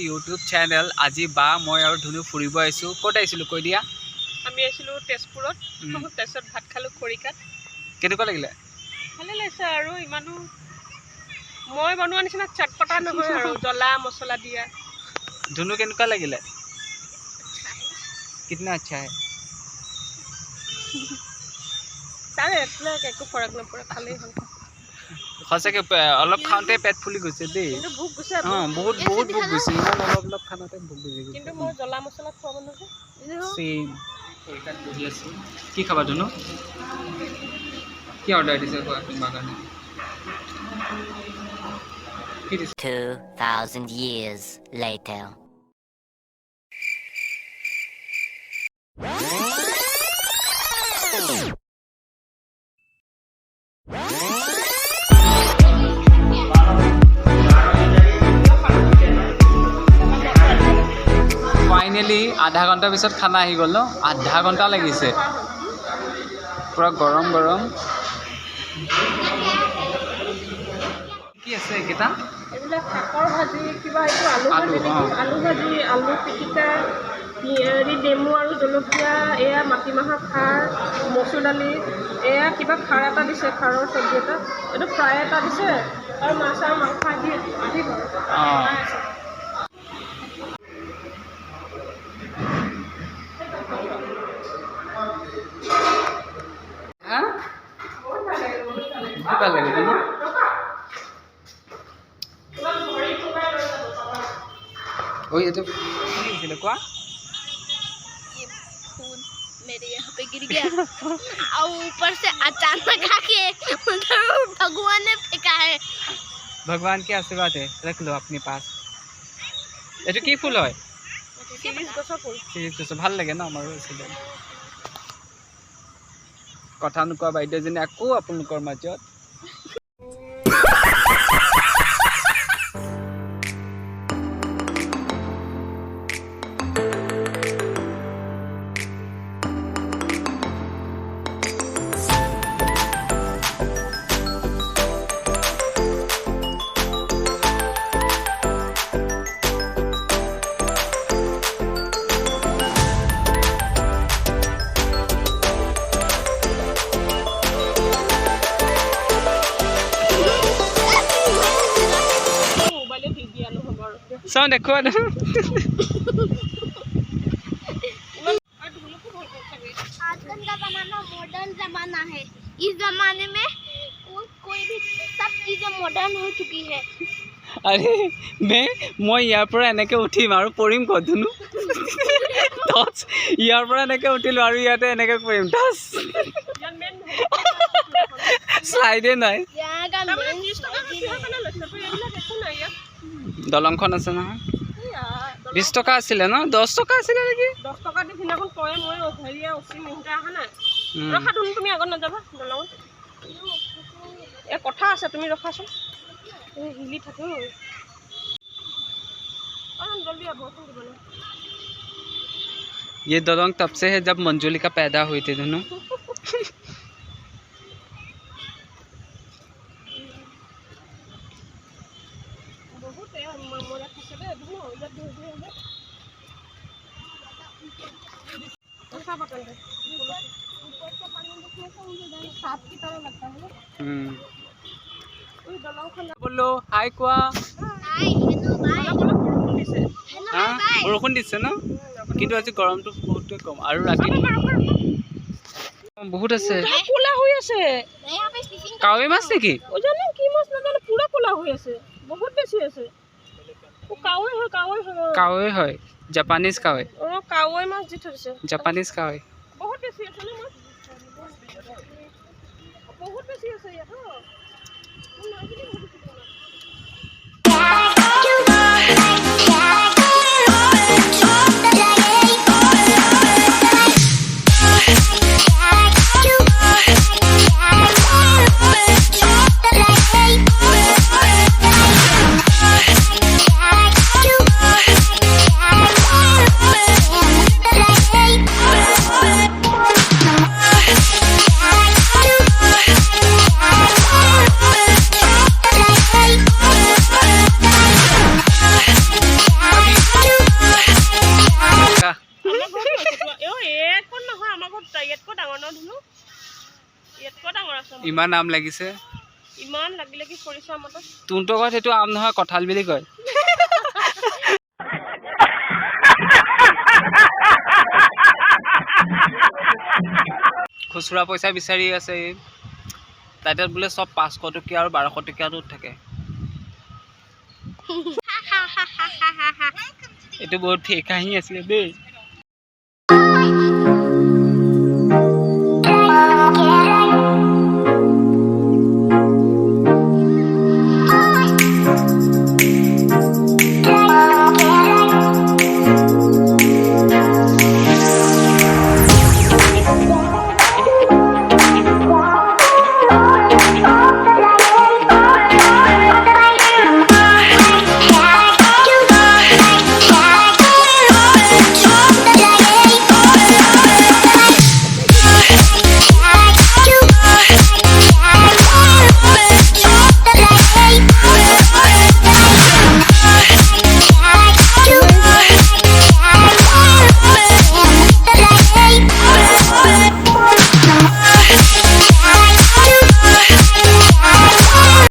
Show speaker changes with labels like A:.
A: YouTube channel. আজি বা মই আৰু ধুনু ফুৰিব আইছো ক'ত আইছিলো কৈ দিয়া
B: আমি আইছিলো তেজপুৰত তাৰপিছত ভাত খালো খৰিকাত
A: কেনেকুৱা লাগিলে
B: ভালে লাগিছে আৰু ইমানো মই বনোৱা নিচিনা চটপটা নহয় আৰু জ্বলা মছলা দিয়া
A: ধুনু কেনেকুৱা লাগিলে कितना अच्छा है
B: তাৰে একো ফৰক নপৰে খালি হ'ল
A: খসকে অলপ খাওঁতে পেট ফুলি গৈছে দেই
B: কিন্তু ভুক গৈছে
A: বহুত ভুক গৈছে ইমান অলপ খানাতে ভুক গৈছে
B: কিন্তু মই জ্বলা মছলা খোৱা নহয়
A: সেম খৰিকাত বহি আছো কি খাবা ধুনু কি অৰ্ডাৰ দিছে কোৱা তোমাৰ কাৰণে
C: 2000 years later
A: फाइनली आधा घंटा पिছত खाना आহি গল आधा घंटा লাগিছে পুরা গরম গরম কি আছে কিটা
B: এবিলা শাকৰ ভাজি কিবা এইটো আলু ভাজি আলু পিটিকা পিয়াৰি নেমু আৰু জলকীয়া এয়া মাটিমাহৰ খাৰ মচুৰ দালি এয়া কিবা খাৰ এটা দিছে খাৰৰ চব্জি এটা এইটো ফ্ৰাই এটা দিছে আৰু মাছ আৰু মাংস আদি
A: ভাল লাগে ন ओए ये तो किसी को
D: ये फूल मेरे यहाँ पे गिर गया और ऊपर से अचानक आके उधर भगवान ने फेंका है
A: भगवान के आशीर्वाद है रख लो अपने पास ये जो की फूल है सीरीज ভাল লাগে না আমাৰো আছিল কথা নুকুৱা বাইদেউজনী আকৌ আপোনালোকৰ মাজত सो देखो
D: आजकल का जमाना मॉडर्न जमाना है इस जमाने में कोई भी सब चीजें मॉडर्न हो चुकी है
A: अरे मैं यार पर এনেকে উঠিম আৰু পৰিম কত ধুনু টচ ইয়াৰ পৰা এনেকে উঠিলো আৰু ইয়াতে এনেকে পৰিম টচ স্লাইডে নাই দলংখন আছে নহয় 20 টকা আছিল না 10 টকা আছিল নেকি
B: 10 টকা দি ফিনাখন কয় মই হেৰিয়া উচি মিনিটা আহা না ৰখা তুমি আগত না যাবা দলং এ কথা আছে তুমি ৰখাছো হিলি থাকো जल्दी अब बहुत बना
A: ये दलंग तब से है जब मंजुलिका पैदा हुई थी दोनों
B: बहुत है मोरा खसले दोनों इधर दे ऐसा बटन दे ऊपर से पानी में देखने से मुझे सांप की तरह लगता है ओए दलंग खन
A: बोलो हाय कोआ
D: हाय हेलो बाय
A: বৰষুণ দিছে ন কিন্তু আজি গৰমটো বহুত কম আৰু ৰাতি বহুত আছে
B: কোলা হৈ আছে
A: কাৱৈ মাছ নেকি
B: ও জানো কি মাছ না জানো পুৰা কোলা হৈ আছে বহুত বেছি আছে ও কাৱৈ হয় জাপানিজ কাৱৈ
A: ও
B: কাৱৈ মাছ দি থৈছে
A: জাপানিজ কাৱৈ
B: বহুত বেছি আছে না মাছ বহুত বেছি আছে ইয়াত
A: ইমান আম লাগিছে
B: ইমান লাগি লাগি পৰিছে আমতে
A: তোনটো ঘৰত সেইটো আম নহয় কঁঠাল বুলি কয় খুচুৰা পইচা বিচাৰি আছে তাতে বোলে চব 500 টকীয়া আৰু 1200 টকীয়াটো থাকে এইটো বহুত ফেক কাহিনী আছিলে দেই